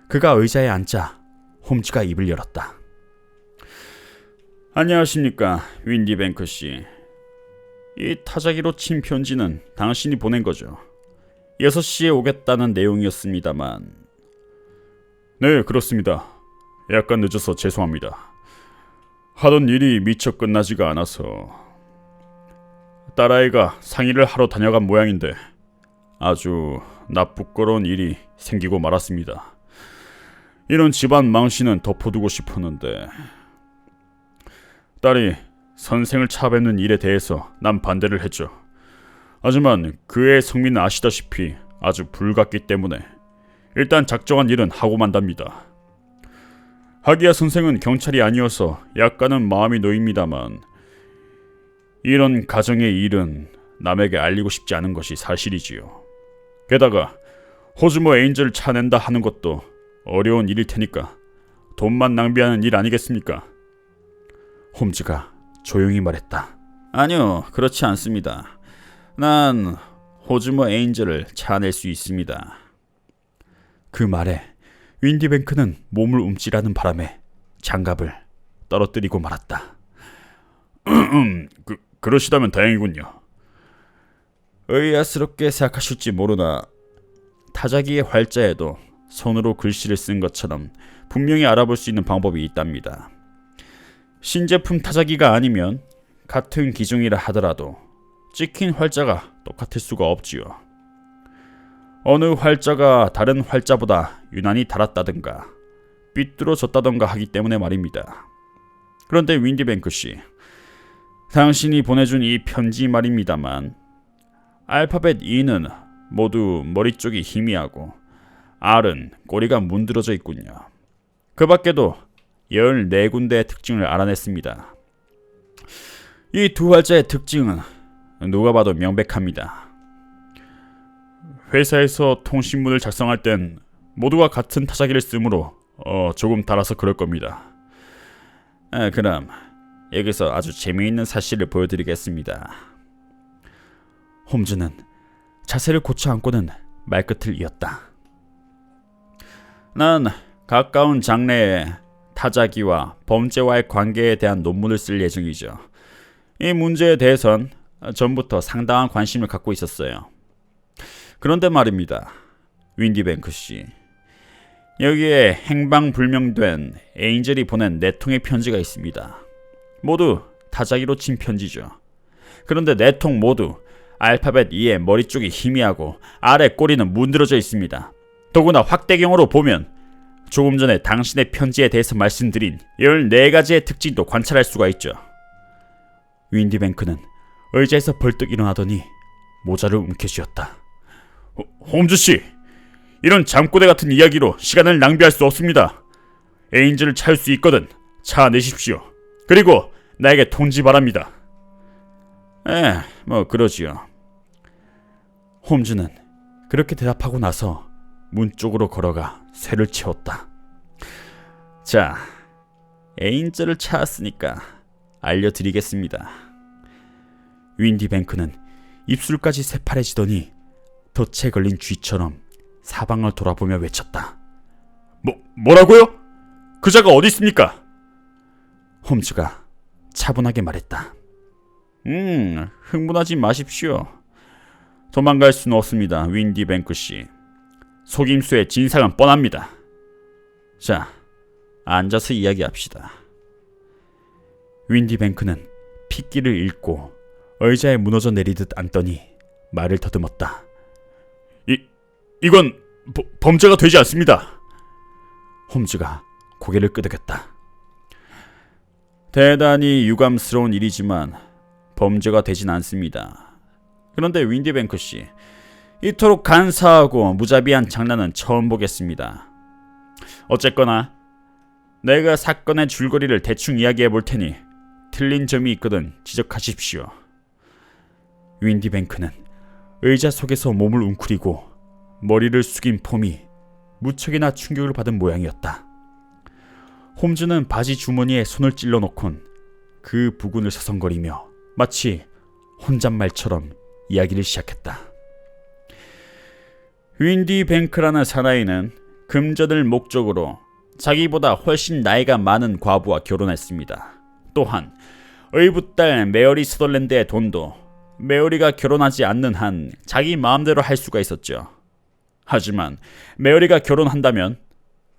그가 의자에 앉자 홈즈가 입을 열었다. 안녕하십니까, 윈디 뱅크 씨. 이 타자기로 친 편지는 당신이 보낸 거죠. 6시에 오겠다는 내용이었습니다만. 네, 그렇습니다. 약간 늦어서 죄송합니다. 하던 일이 미처 끝나지가 않아서. 딸아이가 상의를 하러 다녀간 모양인데 아주 나쁘거러운 일이 생기고 말았습니다. 이런 집안 망신은 덮어두고 싶었는데 딸이 선생을 차뱉는 일에 대해서 난 반대를 했죠. 하지만 그의 성미는 아시다시피 아주 불같기 때문에 일단 작정한 일은 하고 만답니다. 하기야 선생은 경찰이 아니어서 약간은 마음이 놓입니다만 이런 가정의 일은 남에게 알리고 싶지 않은 것이 사실이지요. 게다가 호주머 에인절을 차낸다 하는 것도 어려운 일일 테니까 돈만 낭비하는 일 아니겠습니까? 홈즈가 조용히 말했다. 아니요, 그렇지 않습니다. 난 호주머 에인절을 차낼 수 있습니다. 그 말에 윈디 뱅크는 몸을 움찔하는 바람에 장갑을 떨어뜨리고 말았다. 그러시다면 다행이군요. 의아스럽게 생각하실지 모르나 타자기의 활자에도 손으로 글씨를 쓴 것처럼 분명히 알아볼 수 있는 방법이 있답니다. 신제품 타자기가 아니면 같은 기종이라 하더라도 찍힌 활자가 똑같을 수가 없지요. 어느 활자가 다른 활자보다 유난히 달았다든가 삐뚤어졌다든가 하기 때문에 말입니다. 그런데 윈디 뱅크 씨, 당신이 보내준 이 편지 말입니다만 알파벳 E는 모두 머리 쪽이 희미하고 R은 꼬리가 문드러져 있군요. 그 밖에도 14군데의 특징을 알아냈습니다. 이 두 활자의 특징은 누가 봐도 명백합니다. 회사에서 통신문을 작성할 땐 모두가 같은 타자기를 쓰므로 조금 달아서 그럴 겁니다. 그럼 여기서 아주 재미있는 사실을 보여드리겠습니다. 홈즈는 자세를 고쳐 앉고는 말끝을 이었다. 난 가까운 장래에 타자기와 범죄와의 관계에 대한 논문을 쓸 예정이죠. 이 문제에 대해선 전부터 상당한 관심을 갖고 있었어요. 그런데 말입니다, 윈디 뱅크 씨. 여기에 행방불명된 에인젤이 보낸 4통의 편지가 있습니다. 모두 타자기로 친 편지죠. 그런데 4통 모두 알파벳 E의 머리 쪽이 희미하고 아래 꼬리는 문드러져 있습니다. 더구나 확대경으로 보면 조금 전에 당신의 편지에 대해서 말씀드린 14가지의 특징도 관찰할 수가 있죠. 윈디 뱅크는 의자에서 벌떡 일어나더니 모자를 움켜쥐었다. 홈즈씨, 이런 잠꼬대 같은 이야기로 시간을 낭비할 수 없습니다. 에인즈를 찾을 수 있거든 차내십시오. 그리고 나에게 통지 바랍니다. 뭐 그러지요. 홈즈는 그렇게 대답하고 나서 문 쪽으로 걸어가 쇠를 채웠다. 자, 에인즈를 찾았으니까 알려드리겠습니다. 윈디 뱅크는 입술까지 새파래지더니 덫에 걸린 쥐처럼 사방을 돌아보며 외쳤다. 뭐라고요? 그자가 어디 있습니까? 홈즈가 차분하게 말했다. 흥분하지 마십시오. 도망갈 수는 없습니다, 윈디 뱅크 씨. 속임수의 진상은 뻔합니다. 자, 앉아서 이야기합시다. 윈디 뱅크는 핏기를 잃고 의자에 무너져 내리듯 앉더니 말을 더듬었다. 이건 범죄가 되지 않습니다. 홈즈가 고개를 끄덕였다. 대단히 유감스러운 일이지만 범죄가 되진 않습니다. 그런데 윈디 뱅크 씨, 이토록 간사하고 무자비한 장난은 처음 보겠습니다. 어쨌거나 내가 사건의 줄거리를 대충 이야기해 볼 테니 틀린 점이 있거든 지적하십시오. 윈디 뱅크는 의자 속에서 몸을 웅크리고 머리를 숙인 폼이 무척이나 충격을 받은 모양이었다. 홈즈는 바지 주머니에 손을 찔러 놓곤 그 부근을 서성거리며 마치 혼잣말처럼 이야기를 시작했다. 윈디 뱅크라는 사나이는 금전을 목적으로 자기보다 훨씬 나이가 많은 과부와 결혼했습니다. 또한 의붓딸 메어리 서덜랜드의 돈도 메어리가 결혼하지 않는 한 자기 마음대로 할 수가 있었죠. 하지만 메어리가 결혼한다면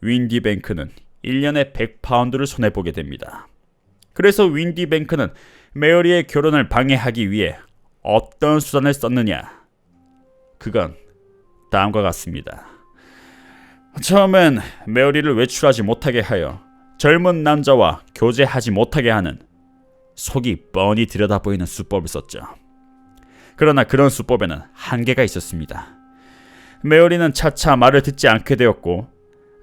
윈디 뱅크는 1년에 100파운드를 손해보게 됩니다. 그래서 윈디 뱅크는 메어리의 결혼을 방해하기 위해 어떤 수단을 썼느냐? 그건 다음과 같습니다. 처음엔 메어리를 외출하지 못하게 하여 젊은 남자와 교제하지 못하게 하는 속이 뻔히 들여다보이는 수법을 썼죠. 그러나 그런 수법에는 한계가 있었습니다. 메어리는 차차 말을 듣지 않게 되었고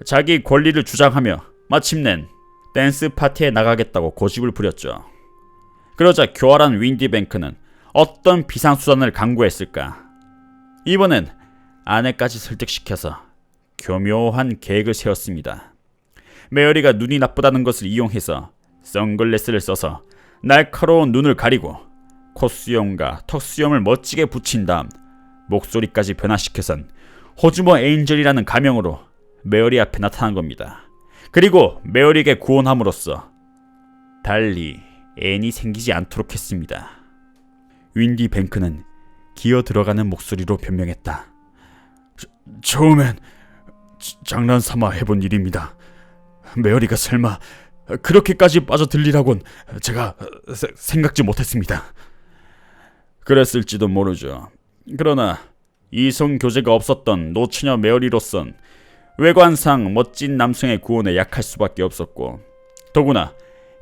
자기 권리를 주장하며 마침낸 댄스 파티에 나가겠다고 고집을 부렸죠. 그러자 교활한 윈디 뱅크는 어떤 비상수단을 강구했을까? 이번엔 아내까지 설득시켜서 교묘한 계획을 세웠습니다. 메어리가 눈이 나쁘다는 것을 이용해서 선글라스를 써서 날카로운 눈을 가리고 콧수염과 턱수염을 멋지게 붙인 다음 목소리까지 변화시켜선 호주머 에인절이라는 가명으로 메어리 앞에 나타난 겁니다. 그리고 메어리에게 구원함으로써 달리 애인이 생기지 않도록 했습니다. 윈디 뱅크는 기어 들어가는 목소리로 변명했다. 처음엔 장난삼아 해본 일입니다. 메어리가 설마 그렇게까지 빠져들리라곤 제가 생각지 못했습니다. 그랬을지도 모르죠. 그러나 이성 교제가 없었던 노처녀 메어리로선 외관상 멋진 남성의 구원에 약할 수밖에 없었고, 더구나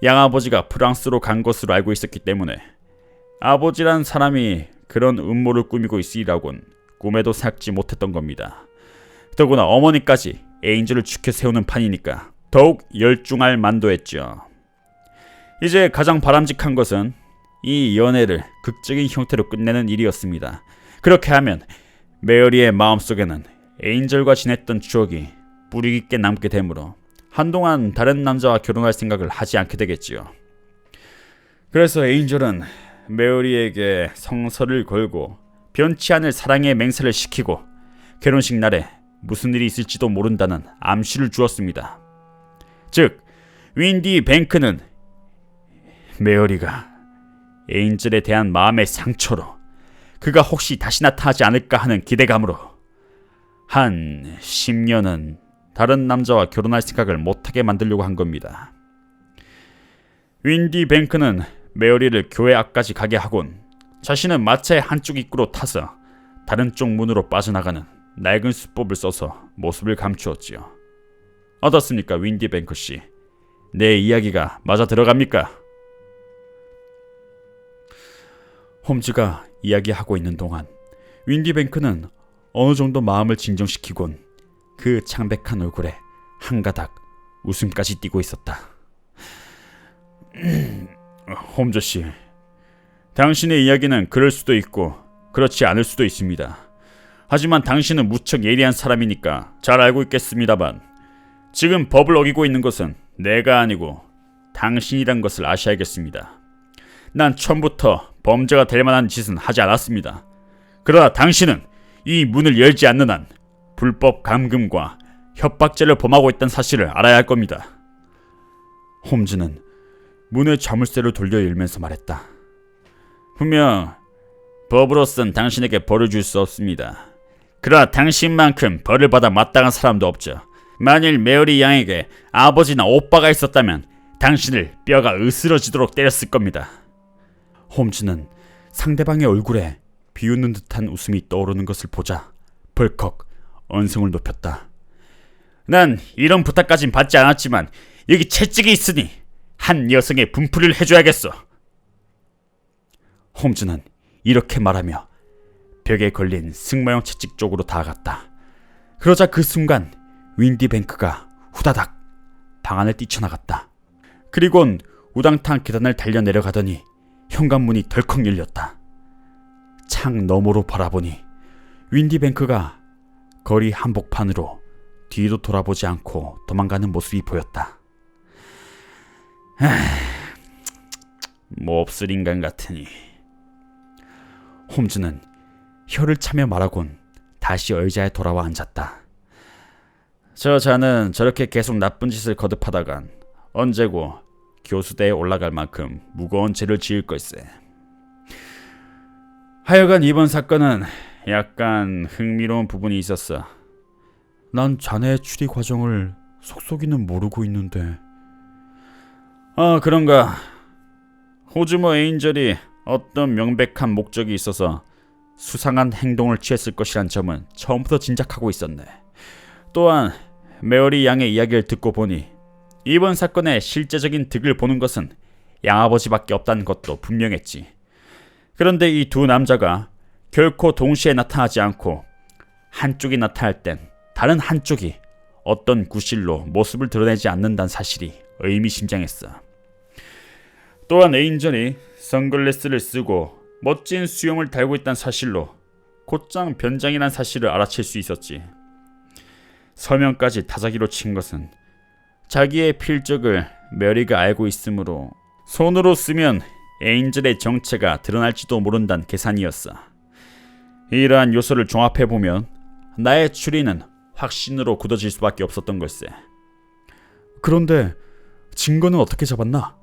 양아버지가 프랑스로 간 것으로 알고 있었기 때문에 아버지란 사람이 그런 음모를 꾸미고 있으리라곤 꿈에도 생각지 못했던 겁니다. 더구나 어머니까지 에인절을 지켜 세우는 판이니까 더욱 열중할 만도했죠. 이제 가장 바람직한 것은 이 연애를 극적인 형태로 끝내는 일이었습니다. 그렇게 하면 메어리의 마음속에는 에인절과 지냈던 추억이 뿌리 깊게 남게 되므로 한동안 다른 남자와 결혼할 생각을 하지 않게 되겠지요. 그래서 에인절은 메어리에게 성서를 걸고 변치 않을 사랑의 맹세를 시키고 결혼식 날에 무슨 일이 있을지도 모른다는 암시를 주었습니다. 즉, 윈디 뱅크는 메어리가 에인절에 대한 마음의 상처로 그가 혹시 다시 나타나지 않을까 하는 기대감으로 한 10년은 다른 남자와 결혼할 생각을 못하게 만들려고 한 겁니다. 윈디 뱅크는 메어리를 교회 앞까지 가게 하곤 자신은 마차의 한쪽 입구로 타서 다른 쪽 문으로 빠져나가는 낡은 수법을 써서 모습을 감추었지요. 어떻습니까, 윈디 뱅크 씨? 내 이야기가 맞아 들어갑니까? 홈즈가 이야기하고 있는 동안 윈디 뱅크는 어느 정도 마음을 진정시키곤 그 창백한 얼굴에 한 가닥 웃음까지 띠고 있었다. 홈즈 씨, 당신의 이야기는 그럴 수도 있고 그렇지 않을 수도 있습니다. 하지만 당신은 무척 예리한 사람이니까 잘 알고 있겠습니다만 지금 법을 어기고 있는 것은 내가 아니고 당신이란 것을 아셔야겠습니다. 난 처음부터 범죄가 될 만한 짓은 하지 않았습니다. 그러나 당신은 이 문을 열지 않는 한 불법 감금과 협박죄를 범하고 있다는 사실을 알아야 할 겁니다. 홈즈는 문의 자물쇠를 돌려 열면서 말했다. 분명 법으로선 당신에게 벌을 줄 수 없습니다. 그러나 당신만큼 벌을 받아 마땅한 사람도 없죠. 만일 메어리 양에게 아버지나 오빠가 있었다면 당신을 뼈가 으스러지도록 때렸을 겁니다. 홈즈는 상대방의 얼굴에 비웃는 듯한 웃음이 떠오르는 것을 보자 벌컥 언성을 높였다. 난 이런 부탁까진 받지 않았지만 여기 채찍이 있으니 한 여성의 분풀이를 해줘야겠어. 홈즈는 이렇게 말하며 벽에 걸린 승마용 채찍 쪽으로 다가갔다. 그러자 그 순간 윈디 뱅크가 후다닥 방 안을 뛰쳐나갔다. 그리곤 우당탕 계단을 달려 내려가더니 현관문이 덜컥 열렸다. 창 너머로 바라보니 윈디 뱅크가 거리 한복판으로 뒤도 돌아보지 않고 도망가는 모습이 보였다. 몹쓸 인간 같으니. 홈즈는 혀를 차며 말하곤 다시 의자에 돌아와 앉았다. 저 자는 저렇게 계속 나쁜 짓을 거듭하다간 언제고 교수대에 올라갈 만큼 무거운 죄를 지을 걸세. 하여간 이번 사건은 약간 흥미로운 부분이 있었어. 난 자네의 추리 과정을 속속이는 모르고 있는데. 그런가. 호주머 에인절이 어떤 명백한 목적이 있어서 수상한 행동을 취했을 것이란 점은 처음부터 짐작하고 있었네. 또한 메어리 양의 이야기를 듣고 보니 이번 사건의 실제적인 득을 보는 것은 양아버지밖에 없다는 것도 분명했지. 그런데 이 두 남자가 결코 동시에 나타나지 않고 한쪽이 나타날 땐 다른 한쪽이 어떤 구실로 모습을 드러내지 않는다는 사실이 의미심장했어. 또한 에인전이 선글라스를 쓰고 멋진 수염을 달고 있다는 사실로 곧장 변장이란 사실을 알아챌 수 있었지. 서명까지 타자기로 친 것은 자기의 필적을 메리가 알고 있으므로 손으로 쓰면 에인절의 정체가 드러날지도 모른다는 계산이었어. 이러한 요소를 종합해보면 나의 추리는 확신으로 굳어질 수밖에 없었던 걸세. 그런데 증거는 어떻게 잡았나?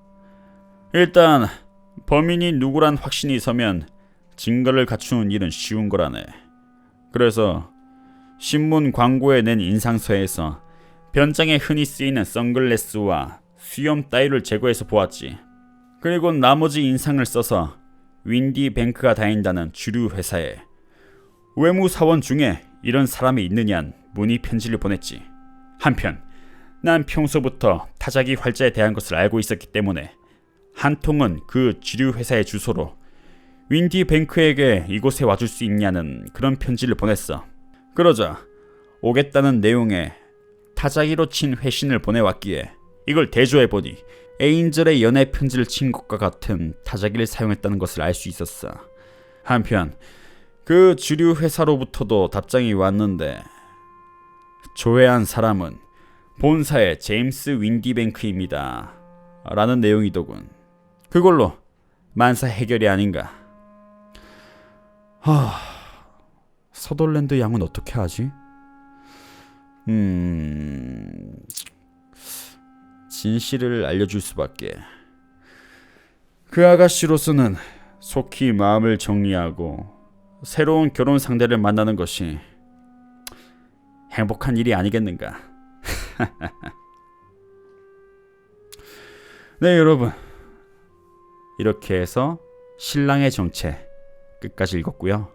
일단 범인이 누구란 확신이 서면 증거를 갖추는 일은 쉬운 거라네. 그래서 신문 광고에 낸 인상서에서 변장에 흔히 쓰이는 선글라스와 수염 따위를 제거해서 보았지. 그리고 나머지 인상을 써서 윈디 뱅크가 다닌다는 주류 회사에 외무 사원 중에 이런 사람이 있느냐는 문의 편지를 보냈지. 한편 난 평소부터 타자기 활자에 대한 것을 알고 있었기 때문에 한 통은 그 주류 회사의 주소로 윈디 뱅크에게 이곳에 와줄 수 있냐는 그런 편지를 보냈어. 그러자 오겠다는 내용의 타자기로 친 회신을 보내왔기에 이걸 대조해보니 에인절의 연애 편지를 친 것과 같은 타자기를 사용했다는 것을 알 수 있었어. 한편 그 주류 회사로부터도 답장이 왔는데 조회한 사람은 본사의 제임스 윈디뱅크입니다 라는 내용이더군. 그걸로 만사 해결이 아닌가. 서덜랜드 양은 어떻게 하지? 진실을 알려줄 수밖에. 그 아가씨로서는 속히 마음을 정리하고 새로운 결혼 상대를 만나는 것이 행복한 일이 아니겠는가. 네, 여러분, 이렇게 해서 신랑의 정체 끝까지 읽었고요.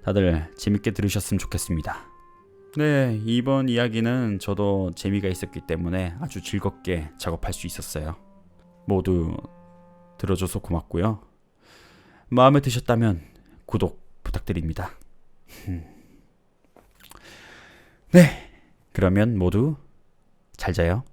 다들 재밌게 들으셨으면 좋겠습니다. 네, 이번 이야기는 저도 재미가 있었기 때문에 아주 즐겁게 작업할 수 있었어요. 모두 들어줘서 고맙고요. 마음에 드셨다면 구독 부탁드립니다. 네, 그러면 모두 잘 자요.